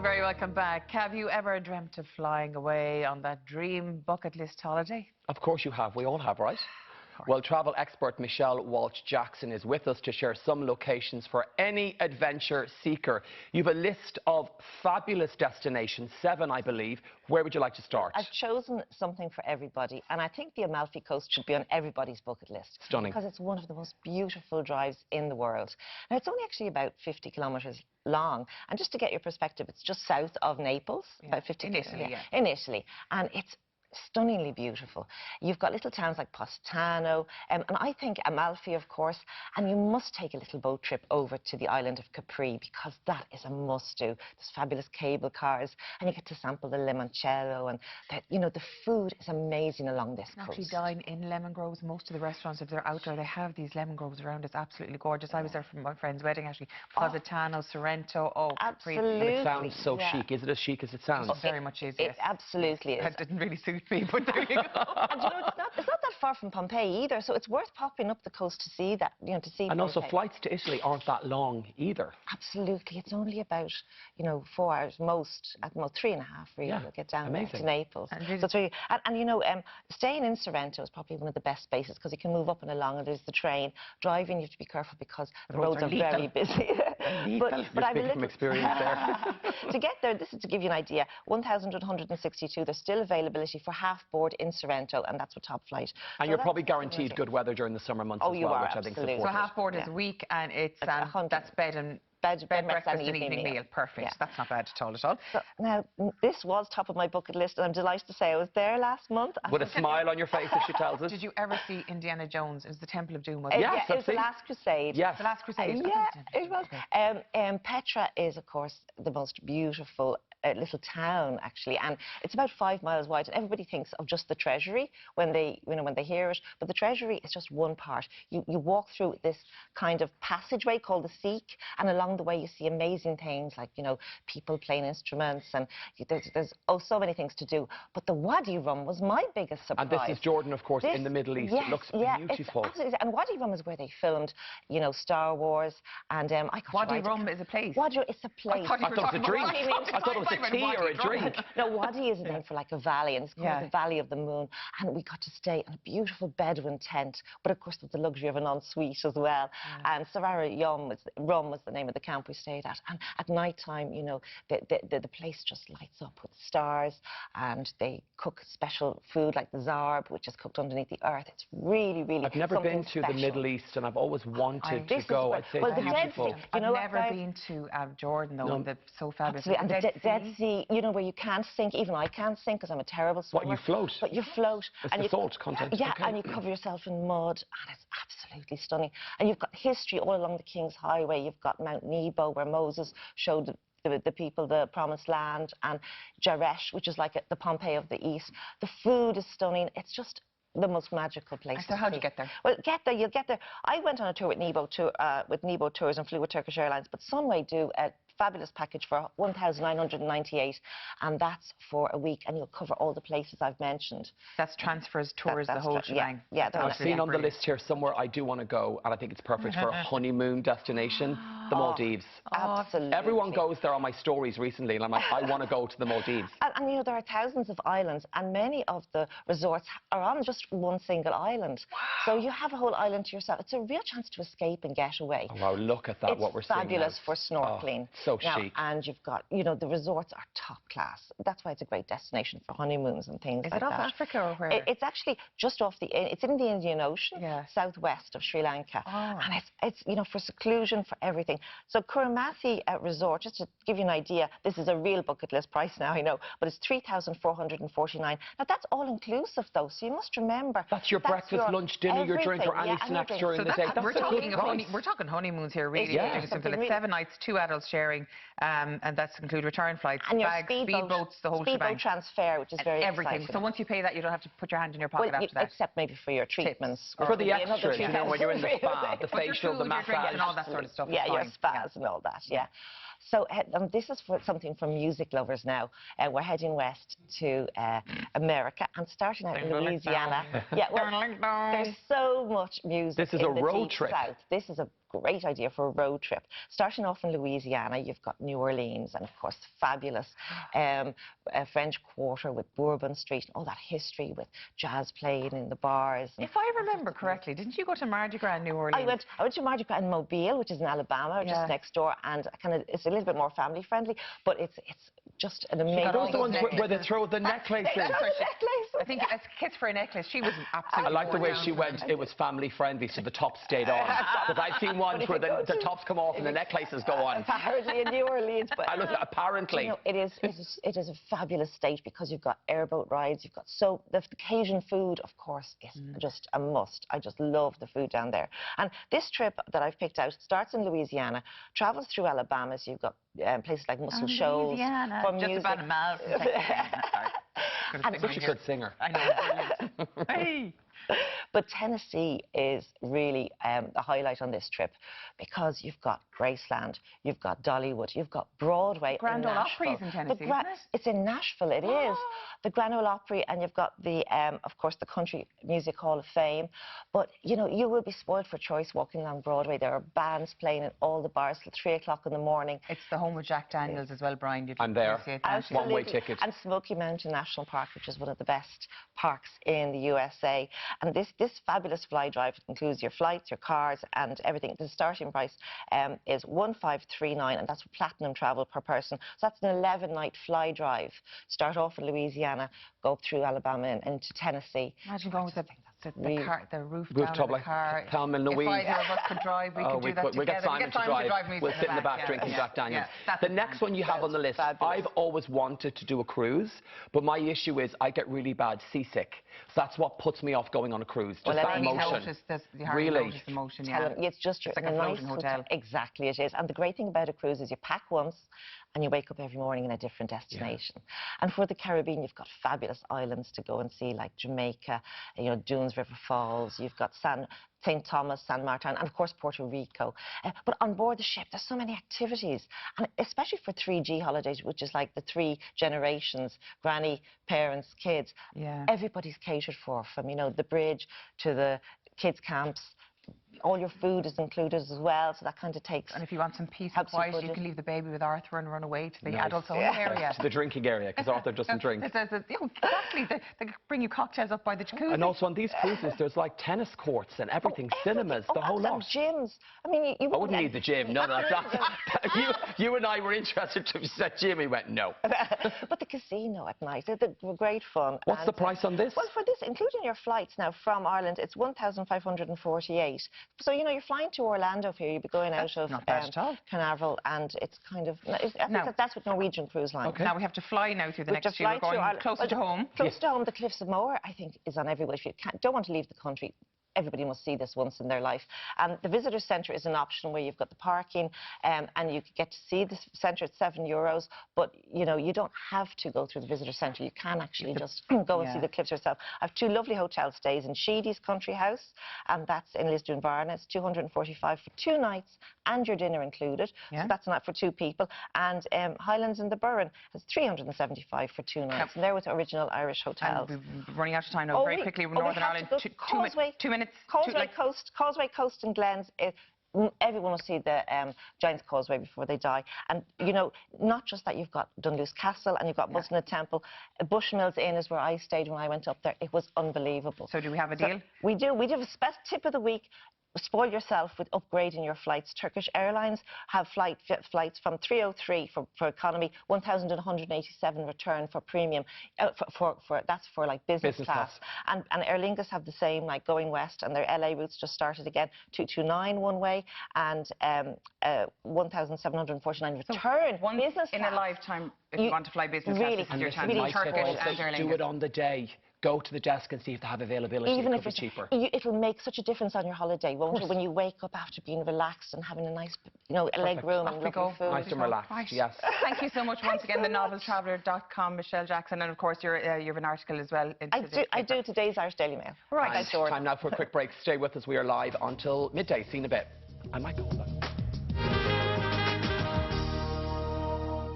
you're very welcome back. Have you ever dreamt of flying away on that dream bucket list holiday? Of course you have. We all have, right? Well, travel expert Michelle Walsh-Jackson is with us to share some locations for any adventure seeker. You've a list of fabulous destinations, 7 I believe. Where would you like to start? I've chosen something for everybody, and I think the Amalfi Coast should be on everybody's bucket list. Stunning. Because it's one of the most beautiful drives in the world. Now, it's only actually about 50 kilometres long, and just to get your perspective, it's just south of Naples, about 50 in Italy, in Italy, and it's stunningly beautiful. You've got little towns like Positano, and I think Amalfi, of course, and you must take a little boat trip over to the island of Capri, because that is a must-do. There's fabulous cable cars, and you get to sample the limoncello, and the food is amazing along this coast. Actually dine in lemon groves. Most of the restaurants, if they're outdoor, they have these lemon groves around. It's absolutely gorgeous. I was there for my friend's wedding, actually. Positano, Sorrento, Capri. Absolutely. And it sounds so chic. Is it as chic as it sounds? It very much is, yes. It absolutely is. That didn't really suit me, but there you go. And it's not that far from Pompeii either, so it's worth popping up the coast to see that, to see And Pompeii. also flights to Italy aren't that long either. Absolutely. It's only about, 4 hours most, at most 3.5 really. Yeah. You'll get down Amazing. there to Naples. And really So it's really, staying in Sorrento is probably one of the best spaces because you can move up and along, and there's the train. Driving, you have to be careful because the roads are very busy. You're speaking from experience there. To get there, this is to give you an idea, 1,162. There's still availability for half board in Sorrento, and that's with top flight. And you're probably guaranteed good weather during the summer months as well, you are, which I think absolutely. supports So half board is a week, and it's that's bed and breakfast and evening meal. Perfect. Yeah. That's not bad at all. So, now, this was top of my bucket list, and I'm delighted to say I was there last month. With a smile on your face as she tells us. did you ever see Indiana Jones? It was the Temple of Doom, wasn't it? Yes, it was the Last Crusade. Yes. The Last Crusade. Yeah, it was. Petra is, of course, the most beautiful little town, actually, and it's about 5 miles wide, and everybody thinks of just the Treasury when they hear it, but the Treasury is just one part. You walk through this kind of passageway called the Seek, and along the way you see amazing things like, people playing instruments, and there's so many things to do. But the Wadi Rum was my biggest surprise. And this is Jordan, of course, in the Middle East. Yes, it looks beautiful. Absolutely. And Wadi Rum is where they filmed, Star Wars, and Wadi Rum is a place. Wadi, it's a place. I thought it was a drink. I thought it was a tea or a drink. No, Wadi is named for like a valley, and it's called the Valley of the Moon. And we got to stay in a beautiful Bedouin tent, but of course with the luxury of an ensuite as well. And Sarara Rum was the name of the camp we stayed at. And at night time, the place just lights up with stars, and they cook special food like the zarb, which is cooked underneath the earth. It's really, really I've never been to the Middle East, and I've always wanted to go. I'd say it's beautiful. I've never been to Jordan, though. No. So fabulous. And the Dead Sea, where you can't sink. Even I can't sink because I'm a terrible swimmer. What, you float? But you float. It's the salt content. Yeah, and you cover yourself in mud, and it's absolutely stunning. And you've got history all along the King's Highway. You've got Mount Nebo, where Moses showed the people the promised land, and Jaresh, which is like the Pompeii of the East. The food is stunning. It's just the most magical place. So how'd you get there? Well, you'll get there. I went on a tour with Nebo Tours and flew with Turkish Airlines, but Sunway do a fabulous package for 1,998, and that's for a week, and you'll cover all the places I've mentioned. That's transfers, tours, the whole shebang. Yeah, I've seen on the list here somewhere I do want to go, and I think it's perfect for a honeymoon destination, the Maldives. Absolutely. Everyone goes there on my stories recently, and I'm like, I want to go to the Maldives. And there are thousands of islands, and many of the resorts are on just one single island. Wow. So you have a whole island to yourself. It's a real chance to escape and get away. Oh, wow, look at that, it's what we're seeing. It's fabulous for snorkeling. So chic. And you've got, the resorts are top class. That's why it's a great destination for honeymoons and things like that. Is it off Africa or where? It's actually just off it's in the Indian Ocean, southwest of Sri Lanka. And it's for seclusion, for everything. So Kuramathi Resort, just to give you an idea, this is a real bucket list price now, I know, but it's 3,449. Now that's all inclusive though, so you must remember. That's your breakfast, lunch, dinner, your drink, or any snacks during the day. That's we're talking honeymoons here, really. Yeah. Something like 7 nights, 2 adults sharing, and that's include return flights, and bags, speedboats, the whole shebang. Speedboat transfer, which is very everything. exciting. So once you pay that, you don't have to put your hand in your pocket after that. Except maybe for your treatments. For the extras, when you're in the spa, the facial, the massage. And all that sort of stuff. Yeah, your spas and all that, yeah. So this is for something for music lovers now. We're heading west to America and starting out in Louisiana. Yeah, well, there's so much music. This is in a the road deep trip. South. This is a great idea for a road trip. Starting off in Louisiana, you've got New Orleans and, of course, fabulous French Quarter with Bourbon Street, all that history with jazz playing in the bars. If I remember correctly, didn't you go to Mardi Gras in New Orleans? I went to Mardi Gras in Mobile, which is in Alabama, just next door, and it's a little bit more family friendly, but it's just an amazing. Those are the ones where they throw the necklaces. I think as kids for a necklace, she was absolutely. I like the way she went. It was family friendly, so the top stayed on. Because I've seen ones where the tops come off and the necklases go on. Apparently in New Orleans, but apparently. You know, it is a fabulous state because you've got airboat rides. You've got the Cajun food, of course, is just a must. I just love the food down there. And this trip that I've picked out starts in Louisiana, travels through Alabama. So you've got places like Muscle Shoals. For just music. About a mile. I'm such a good singer. I know. Hey. But Tennessee is really the highlight on this trip because you've got Graceland, you've got Dollywood, you've got Broadway. Grand Ole Opry's in Tennessee, isn't it? It's in Nashville, it is. The Grand Ole Opry, and you've got the, of course, the Country Music Hall of Fame. But, you know, you will be spoiled for choice walking along Broadway. There are bands playing in all the bars till 3 o'clock in the morning. It's the home of Jack Daniels as well, Brian. I'm there. One-way ticket. And Smoky Mountain National Park, which is one of the best parks in the USA. And this fabulous fly drive includes your flights, your cars, and everything. The starting price is $1,539, and that's for platinum travel per person. So that's an 11-night fly drive. Start off in Louisiana, go through Alabama and into Tennessee. Imagine going with the rooftop of the car. Thelma and Louise. If either of us could drive, we could do that together. We'll get Simon to drive. We'll sit in the back drinking Jack Daniels. The next one you have on the list, I've always wanted to do a cruise, but my issue is I get really bad seasick. So that's what puts me off going on a cruise. Just that motion. Really? The motion, It's just like a floating hotel. Exactly, it is. And the great thing about a cruise is you pack once and you wake up every morning in a different destination. And for the Caribbean, you've got fabulous islands to go and see, like Jamaica, you know, Dunes River Falls. You've got St. Thomas, San Martin, and of course Puerto Rico. But on board the ship, there's so many activities, and especially for 3G holidays, which is like the 3 generations, granny, parents, kids. Everybody's catered for, from, you know, the bridge to the kids' camps. All your food is included as well, so that kind of takes. And if you want some peace and quiet, you can leave the baby with Arthur and run away to the adults only area. To the drinking area, because Arthur doesn't drink. Exactly. They bring you cocktails up by the jacuzzi. And also on these cruises, there's like tennis courts and everything, cinemas, the whole lot. Gyms. I mean, you wouldn't need the gym. No. You and I were interested to set gym. We went no. But the casino at night, they're great fun. What's the price on this? Well, for this, including your flights now from Ireland, it's $1,548. So, you know, you're flying to Orlando here, you'll be going out of Canaveral, and it's kind of, I think that's with Norwegian Cruise Line. Now we have to fly now through the next year. We're going closer to home. Close to home, the Cliffs of Moher, I think, is on everywhere. If you don't want to leave the country, everybody must see this once in their life. And the visitor centre is an option where you've got the parking and you get to see the centre at €7. But, you know, you don't have to go through the visitor centre. You can actually just go and see the cliffs yourself. I have 2 lovely hotel stays in Sheedy's Country House, and that's in Lisdoonvarna. It's $245 for 2 nights and your dinner included. So that's a night for 2 people. And Highlands in the Burren has $375 for 2 nights. And they're with original Irish hotels. And we're running out of time now. Very quickly, Northern Ireland, 2 minutes. Causeway Coast and Glens. Everyone will see the Giant's Causeway before they die. And, you know, not just that, you've got Dunluce Castle and you've got Busnett Temple. Bushmills Inn is where I stayed when I went up there. It was unbelievable. So do we have a deal? We do. We do have a special tip of the week. Spoil yourself with upgrading your flights. Turkish Airlines have flights from 303 for economy, 1,187 return for premium. That's for like business class. And Aer Lingus have the same, like going west, and their LA routes just started again. 229 one way and 1,749 return. Once business in class. a lifetime, if you want to fly business class, this is your chance. My tip also, do it on the day. Go to the desk and see if they have availability. Even if it's cheaper. It will make such a difference on your holiday, won't it? When you wake up after being relaxed and having a nice, you know, leg room and lovely food. Nice and relaxed, yes. Thank you so much once again. TheNovelTraveller.com, Michelle Jackson, and of course you have an article as well. I do today's Irish Daily Mail. Right. Time now for a quick break. Stay with us. We are live until midday. See you in a bit. I might go.